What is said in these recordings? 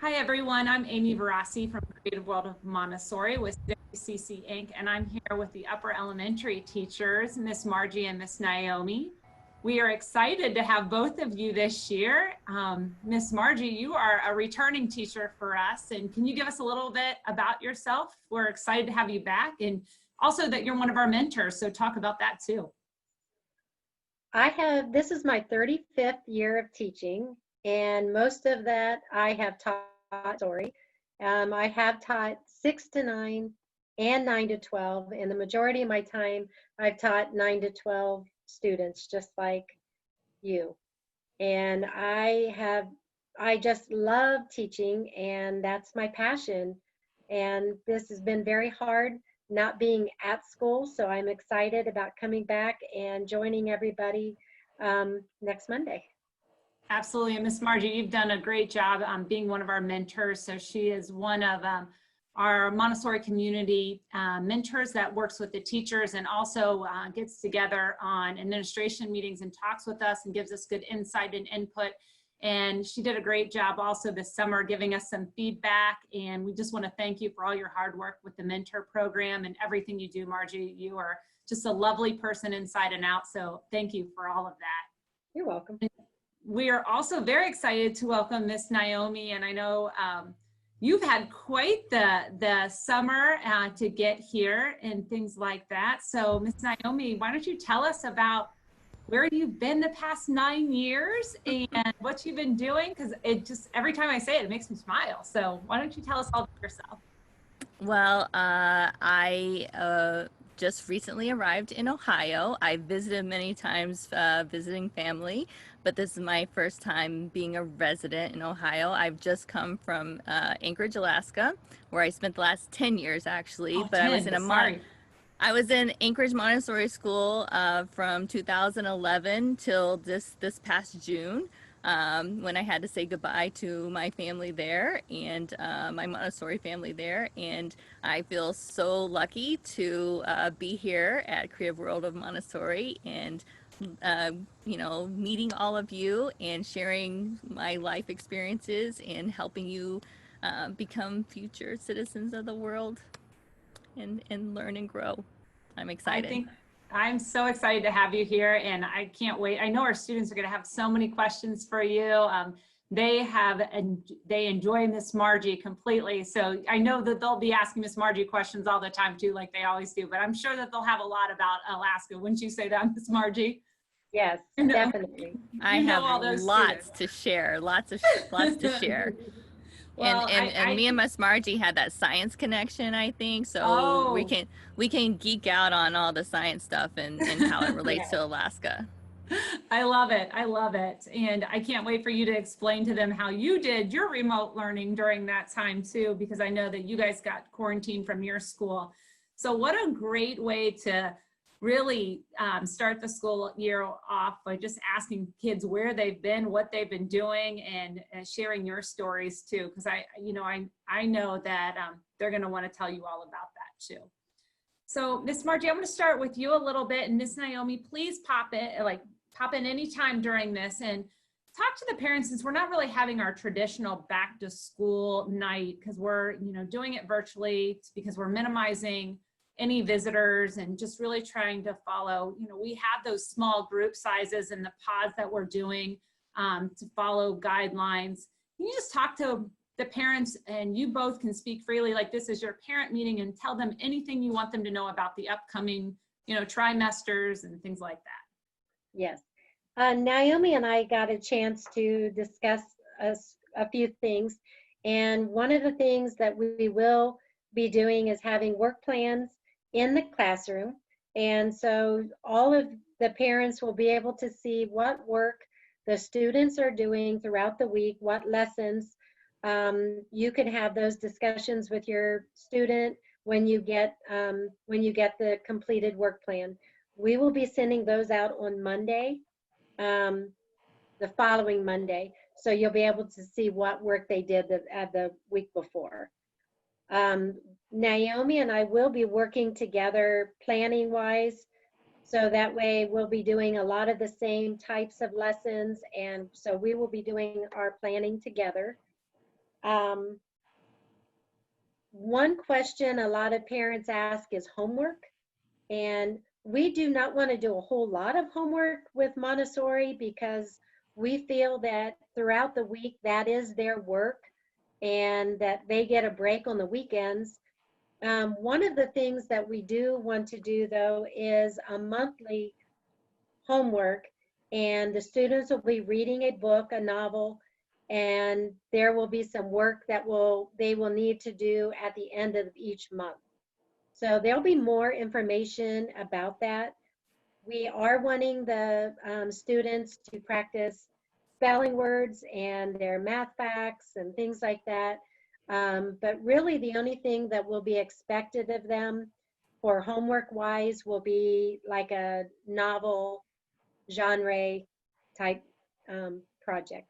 Hi everyone, I'm Amy Verassi from Creative World of Montessori with WCC Inc. and I'm here with the upper elementary teachers, Miss Margie and Miss Naomi. We are excited to have both of you this year. Miss Margie, you are a returning teacher for us, and can you give us a little bit about yourself? We're excited to have you back, and also that you're one of our mentors, so talk about that too. This is my 35th year of teaching, and most of that I have taught story. I have taught 6 to 9 and 9 to 12, and the majority of my time I've taught 9 to 12 students, just like you. And I just love teaching, and that's my passion. And this has been very hard not being at school, so I'm excited about coming back and joining everybody next Monday. Absolutely. And Miss Margie, you've done a great job being one of our mentors. So she is one of our Montessori community mentors that works with the teachers and also gets together on administration meetings and talks with us and gives us good insight and input. And she did a great job also this summer giving us some feedback. And we just want to thank you for all your hard work with the mentor program and everything you do, Margie. You are just a lovely person inside and out. So thank you for all of that. You're welcome. We are also very excited to welcome Miss Naomi, and I know you've had quite the summer to get here and things like that. So Miss Naomi, why don't you tell us about where you've been the past 9 years and what you've been doing? Because it just, every time I say it, it makes me smile. So why don't you tell us all about yourself? Well, I just recently arrived in Ohio. I visited many times visiting family, but this is my first time being a resident in Ohio. I've just come from Anchorage, Alaska, where I spent the last 10 years actually. Oh, but 10, I was in Anchorage Montessori School from 2011 till this past June. When I had to say goodbye to my family there and my Montessori family there. And I feel so lucky to be here at Creative World of Montessori and, you know, meeting all of you and sharing my life experiences and helping you become future citizens of the world and learn and grow. I'm excited. I'm so excited to have you here, and I can't wait. I know our students are going to have so many questions for you. They enjoy Miss Margie completely, so I know that they'll be asking Miss Margie questions all the time too, like they always do. But I'm sure that they'll have a lot about Alaska. Wouldn't you say that, Miss Margie? Yes, definitely. I have lots to share. Lots to share. Well, and me and Miss Margie had that science connection, I think. So we can geek out on all the science stuff and how it relates to Alaska. I love it. I love it. And I can't wait for you to explain to them how you did your remote learning during that time too, because I know that you guys got quarantined from your school. So what a great way to really start the school year off by just asking kids where they've been, what they've been doing, and sharing your stories too. Because I know that they're going to want to tell you all about that too. So Miss Margie, I'm going to start with you a little bit, and Miss Naomi, please pop in anytime during this and talk to the parents, since we're not really having our traditional back to school night because we're doing it virtually because we're minimizing any visitors and just really trying to follow, we have those small group sizes and the pods that we're doing to follow guidelines. Can you just talk to the parents, and you both can speak freely, like this is your parent meeting, and tell them anything you want them to know about the upcoming, trimesters and things like that? Yes. Naomi and I got a chance to discuss a few things. And one of the things that we will be doing is having work plans in the classroom. And so all of the parents will be able to see what work the students are doing throughout the week, what lessons. You can have those discussions with your student when you get the completed work plan. We will be sending those out on Monday, the following Monday. So you'll be able to see what work they did the week before. Naomi and I will be working together planning wise. So that way we'll be doing a lot of the same types of lessons. And so we will be doing our planning together. Um, One question a lot of parents ask is homework. And we do not want to do a whole lot of homework with Montessori because we feel that throughout the week that is their work and that they get a break on the weekends. One of the things that we do want to do though is a monthly homework, and the students will be reading a book, a novel, and there will be some work that they will need to do at the end of each month. So there'll be more information about that. We are wanting the students to practice spelling words and their math facts and things like that. But really the only thing that will be expected of them for homework wise will be like a novel genre type project.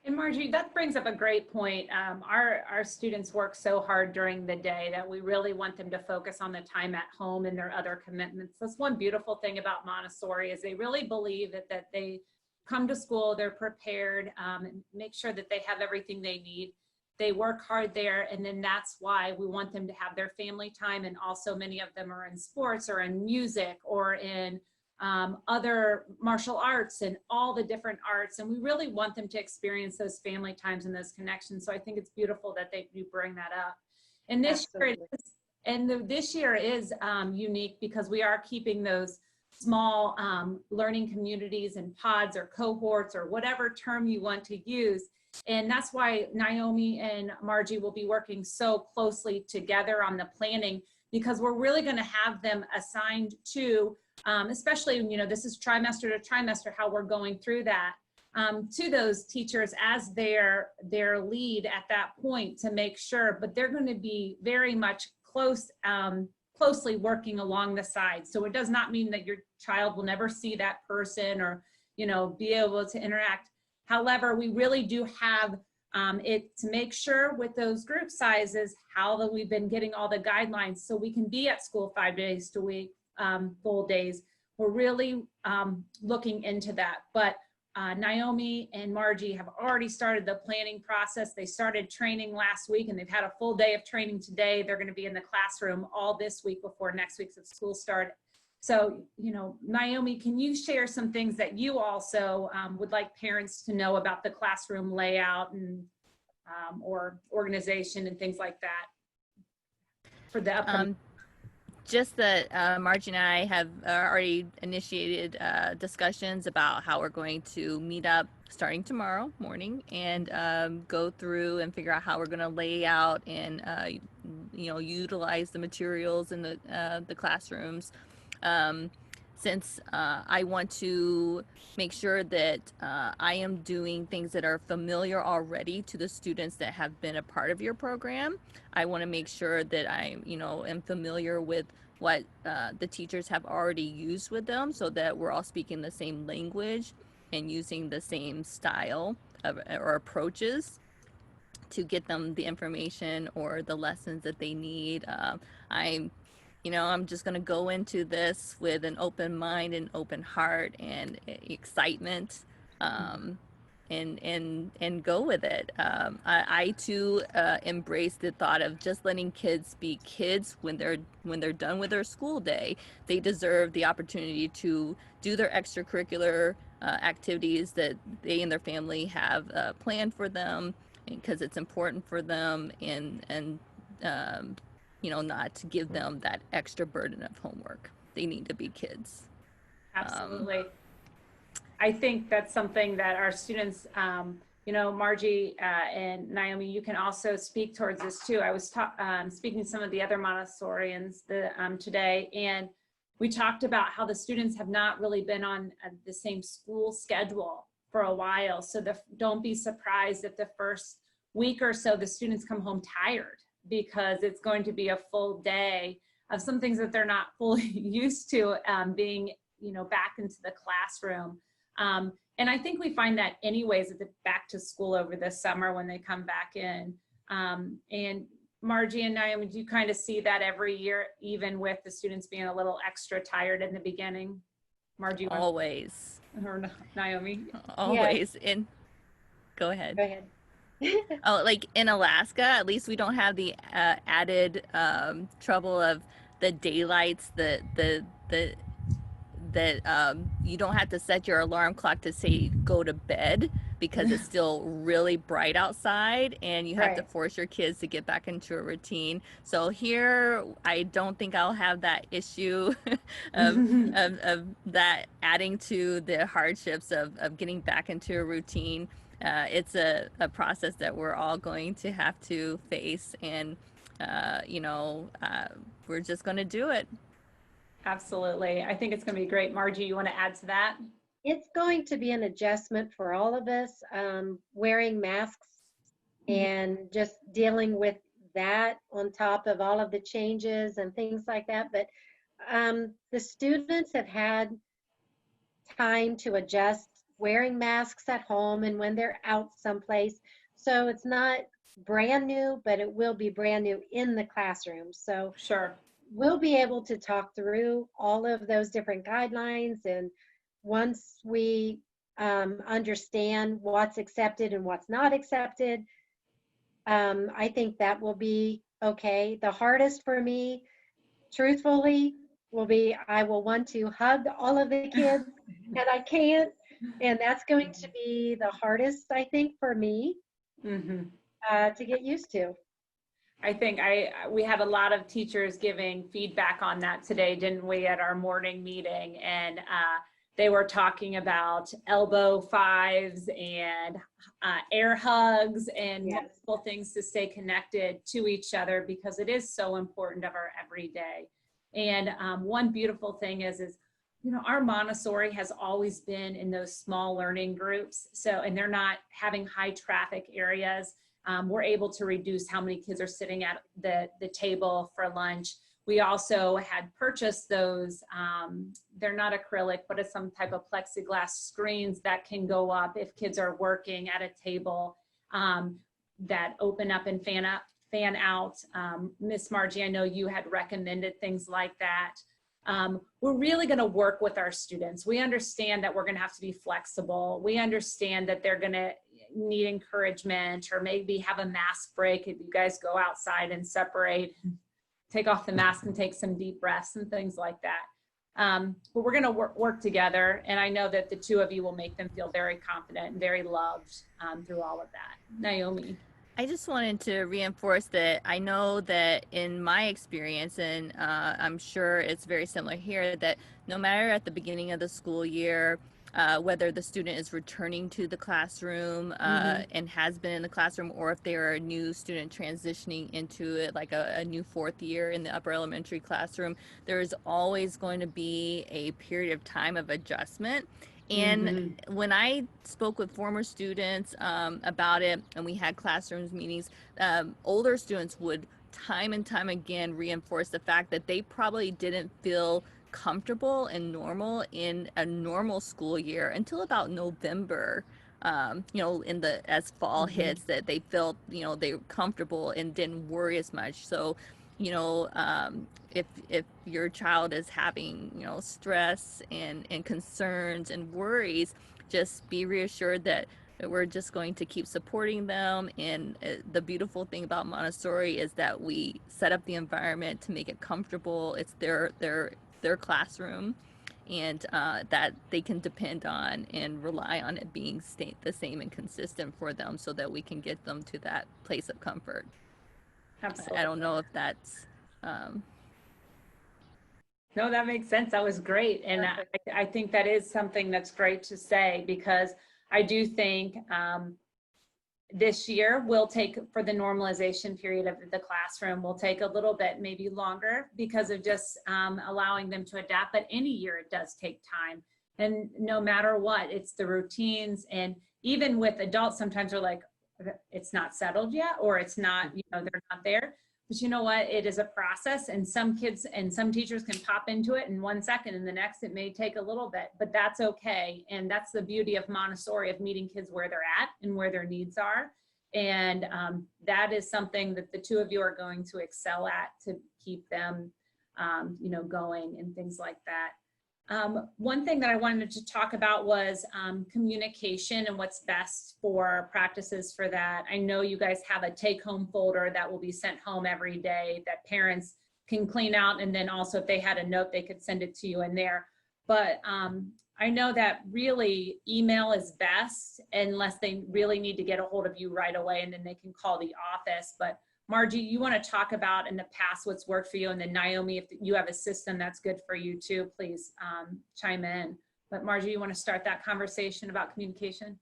And Margie, that brings up a great point. Our students work so hard during the day that we really want them to focus on the time at home and their other commitments. That's one beautiful thing about Montessori is they really believe that they come to school, they're prepared, and make sure that they have everything they need. They work hard there, and then that's why we want them to have their family time. And also many of them are in sports or in music or in other martial arts and all the different arts. And we really want them to experience those family times and those connections. So I think it's beautiful that they do bring that up. And this year is unique because we are keeping those small learning communities and pods or cohorts or whatever term you want to use. And that's why Naomi and Margie will be working so closely together on the planning, because we're really going to have them assigned to especially, you know, this is trimester to trimester, how we're going through that, to those teachers as their lead at that point to make sure, but they're going to be very much closely working along the side. So it does not mean that your child will never see that person or, you know, be able to interact. However, we really do have it to make sure with those group sizes, how that we've been getting all the guidelines so we can be at school 5 days a week, full days. We're really looking into that. But Naomi and Margie have already started the planning process. They started training last week and they've had a full day of training today. They're going to be in the classroom all this week before next week's of school start. So, you know, Naomi, can you share some things that you also would like parents to know about the classroom layout and or organization and things like that for the upcoming? Just that Margie and I have already initiated discussions about how we're going to meet up starting tomorrow morning and go through and figure out how we're going to lay out and you know, utilize the materials in the classrooms. Since I want to make sure that I am doing things that are familiar already to the students that have been a part of your program, I want to make sure that I, you know, am familiar with what the teachers have already used with them so that we're all speaking the same language and using the same style or approaches to get them the information or the lessons that they need. I'm just going to go into this with an open mind and open heart and excitement, and go with it. I too embrace the thought of just letting kids be kids when they're done with their school day. They deserve the opportunity to do their extracurricular activities that they and their family have planned for them, because it's important for them, and you know, not to give them that extra burden of homework. They need to be kids. Absolutely. I think that's something that our students, you know, Margie and Naomi, you can also speak towards this too. I was speaking to some of the other Montessorians today, and we talked about how the students have not really been on the same school schedule for a while. So don't be surprised if the first week or so the students come home tired, because it's going to be a full day of some things that they're not fully used to being, you know, back into the classroom. And I think we find that anyways at the back to school over the summer when they come back in. And Margie and Naomi, do you kind of see that every year, even with the students being a little extra tired in the beginning? Margie? Always. Or Naomi? Always. And go ahead. Go ahead. Oh, like in Alaska, at least we don't have the added trouble of the daylights, the that you don't have to set your alarm clock to say go to bed because it's still really bright outside and you have to Right. force your kids to get back into a routine. So here, I don't think I'll have that issue of, of that adding to the hardships of getting back into a routine. It's a process that we're all going to have to face, and we're just going to do it. Absolutely. I think it's going to be great. Margie, you want to add to that? It's going to be an adjustment for all of us, wearing masks and just dealing with that on top of all of the changes and things like that. But the students have had time to adjust wearing masks at home and when they're out someplace. So it's not brand new, but it will be brand new in the classroom. So Sure. we'll be able to talk through all of those different guidelines. And once we understand what's accepted and what's not accepted, I think that will be okay. The hardest for me, truthfully, will be I will want to hug all of the kids and I can't. And that's going to be the hardest, I think, for me Mm-hmm. to get used to. I think we had a lot of teachers giving feedback on that today, didn't we, at our morning meeting? And they were talking about elbow fives and air hugs and Yes. multiple things to stay connected to each other because it is so important of our everyday. And one beautiful thing is our Montessori has always been in those small learning groups. So, and they're not having high traffic areas. We're able to reduce how many kids are sitting at the table for lunch. We also had purchased those, they're not acrylic, but it's some type of plexiglass screens that can go up if kids are working at a table, that open up and fan out. Miss Margie, I know you had recommended things like that. We're really going to work with our students. We understand that we're going to have to be flexible. We understand that they're going to need encouragement or maybe have a mask break if you guys go outside and separate, take off the mask and take some deep breaths and things like that. But we're going to work together, and I know that the two of you will make them feel very confident and very loved through all of that. Naomi. I just wanted to reinforce that I know that in my experience, and I'm sure it's very similar here, that no matter at the beginning of the school year, whether the student is returning to the classroom and has been in the classroom, or if they're a new student transitioning into it, like a new fourth year in the upper elementary classroom, there is always going to be a period of time of adjustment. And when I spoke with former students about it, and we had classrooms meetings, older students would time and time again reinforce the fact that they probably didn't feel comfortable and normal in a normal school year until about November. As fall hits, that they felt, they were comfortable and didn't worry as much. So, if your child is having, stress and concerns and worries, just be reassured that we're just going to keep supporting them. And the beautiful thing about Montessori is that we set up the environment to make it comfortable. It's their classroom, and that they can depend on and rely on it being the same and consistent for them, so that we can get them to that place of comfort. Absolutely. I don't know if that's No, that makes sense. That was great. And I think that is something that's great to say, because I do think this year we'll take, for the normalization period of the classroom, will take a little bit, maybe longer, because of just allowing them to adapt. But any year it does take time. And no matter what, it's the routines. And even with adults, sometimes they're like, it's not settled yet, or it's not, they're not there. But you know what? It is a process, and some kids and some teachers can pop into it in 1 second, and the next it may take a little bit, but that's okay. And that's the beauty of Montessori, of meeting kids where they're at and where their needs are. And that is something that the two of you are going to excel at, to keep them, going and things like that. One thing that I wanted to talk about was communication and what's best for practices for that. I know you guys have a take-home folder that will be sent home every day that parents can clean out, and then also if they had a note, they could send it to you in there. But I know that really email is best unless they really need to get a hold of you right away, and then they can call the office. But Margie, you want to talk about in the past what's worked for you, and then Naomi, if you have a system that's good for you too, please chime in. But Margie, you want to start that conversation about communication?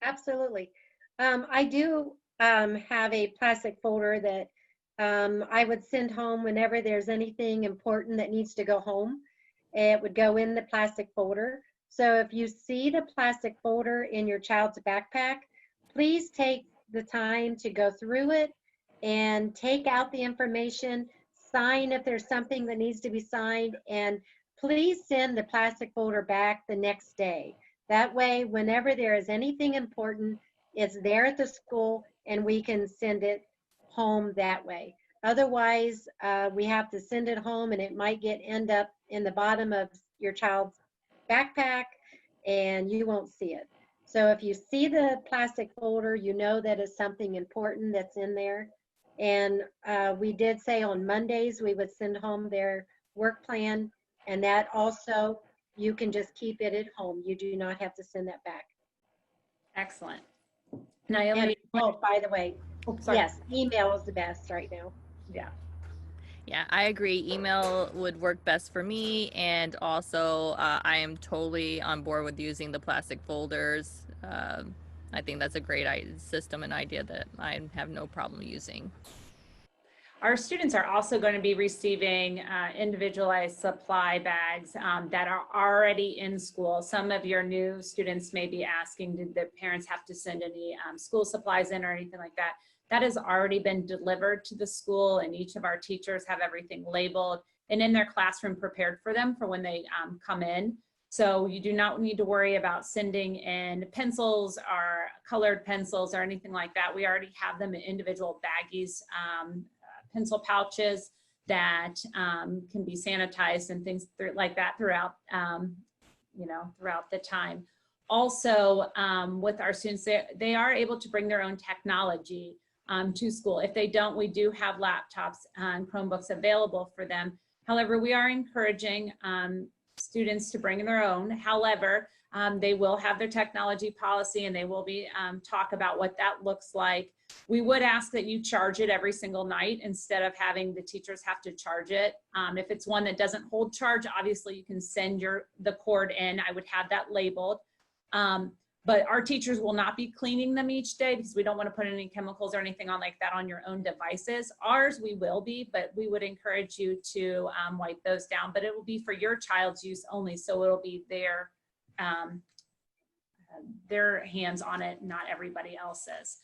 Absolutely. I do have a plastic folder that I would send home whenever there's anything important that needs to go home. It would go in the plastic folder. So if you see the plastic folder in your child's backpack, please take the time to go through it and take out the information, sign if there's something that needs to be signed, and please send the plastic folder back the next day. That way, whenever there is anything important, it's there at the school and we can send it home that way. Otherwise, we have to send it home and it might end up in the bottom of your child's backpack and you won't see it. So if you see the plastic folder, you know that is something important that's in there. And we did say on Mondays we would send home their work plan, and that also you can just keep it at home. You do not have to send that back. Excellent. And, Naomi, oh, by the way, oh, sorry. yes, email is the best right now. Yeah. Yeah, I agree. Email would work best for me, and also I am totally on board with using the plastic folders. I think that's a great system and idea that I have no problem using. Our students are also going to be receiving individualized supply bags that are already in school. Some of your new students may be asking, did the parents have to send any school supplies in or anything like that? That has already been delivered to the school, and each of our teachers have everything labeled and in their classroom prepared for them for when they come in. So you do not need to worry about sending in pencils or colored pencils or anything like that. We already have them in individual baggies, pencil pouches that can be sanitized and things like that throughout, throughout the time. Also, with our students, they are able to bring their own technology to school. If they don't, we do have laptops and Chromebooks available for them. However, we are encouraging students to bring their own. However, they will have their technology policy and they will be talk about what that looks like. We would ask that you charge it every single night instead of having the teachers have to charge it. If it's one that doesn't hold charge, obviously you can send the cord in. I would have that labeled. But our teachers will not be cleaning them each day because we don't want to put any chemicals or anything on like that on your own devices. Ours, we will be, but we would encourage you to wipe those down, but it will be for your child's use only. So it'll be their hands on it, not everybody else's.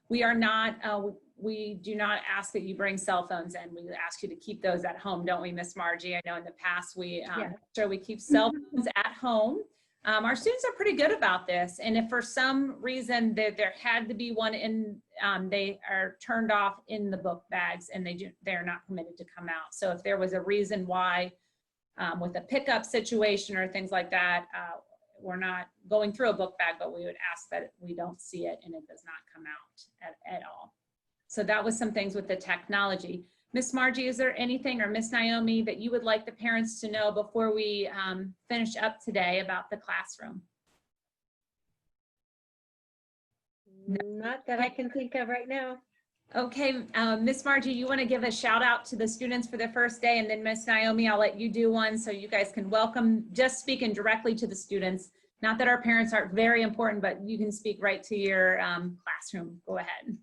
We do not ask that you bring cell phones in. We ask you to keep those at home, don't we, Miss Margie? I know in the past we keep cell phones at home. Our students are pretty good about this, and if for some reason there had to be one in, they are turned off in the book bags, and they're not permitted to come out. So if there was a reason why, with a pickup situation or things like that, we're not going through a book bag, but we would ask that we don't see it and it does not come out at all. So that was some things with the technology. Miss Margie, is there anything, or Miss Naomi, that you would like the parents to know before we finish up today about the classroom? Not that I can think of right now. Okay, Miss Margie, you want to give a shout out to the students for the first day, and then Miss Naomi, I'll let you do one so you guys can welcome, just speaking directly to the students. Not that our parents aren't very important, but you can speak right to your classroom. Go ahead.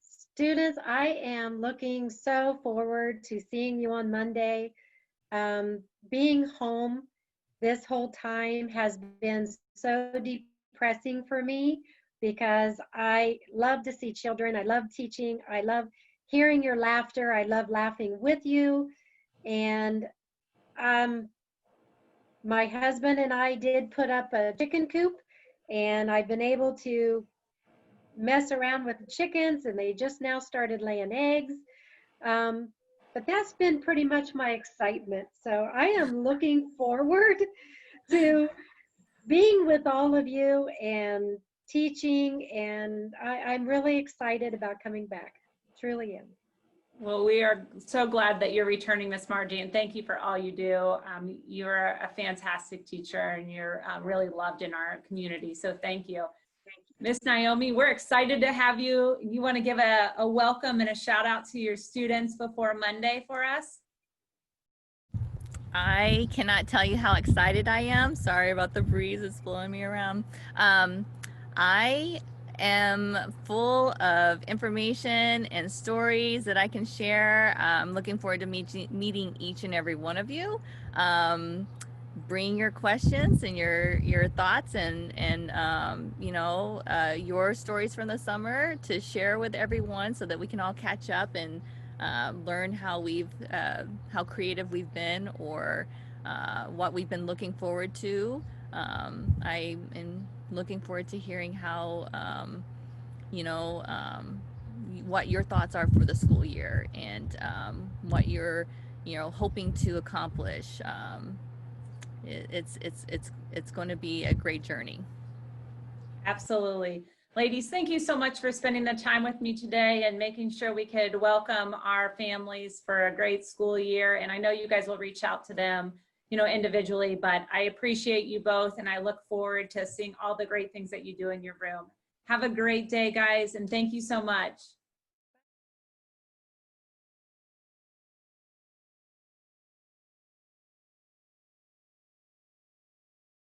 Students, I am looking so forward to seeing you on Monday. Being home this whole time has been so depressing for me because I love to see children. I love teaching. I love hearing your laughter. I love laughing with you. And my husband and I did put up a chicken coop, and I've been able to mess around with the chickens, and they just now started laying eggs. but that's been pretty much my excitement. So I am looking forward to being with all of you and teaching, and I'm really excited about coming back. Truly am. Well, we are so glad that you're returning, Miss Margie, and thank you for all you do. You're a fantastic teacher, and you're really loved in our community, so thank you. Miss Naomi, we're excited to have you. You want to give a welcome and a shout out to your students before Monday for us? I cannot tell you how excited I am. Sorry about the breeze, it's blowing me around. I am full of information and stories that I can share. I'm looking forward to meeting each and every one of you. Bring your questions and your thoughts and your stories from the summer to share with everyone so that we can all catch up and learn how creative we've been, or what we've been looking forward to. I am looking forward to hearing how what your thoughts are for the school year, and what you're hoping to accomplish. It's going to be a great journey. Absolutely. Ladies, thank you so much for spending the time with me today and making sure we could welcome our families for a great school year. And I know you guys will reach out to them, individually, but I appreciate you both, and I look forward to seeing all the great things that you do in your room. Have a great day, guys, and thank you so much.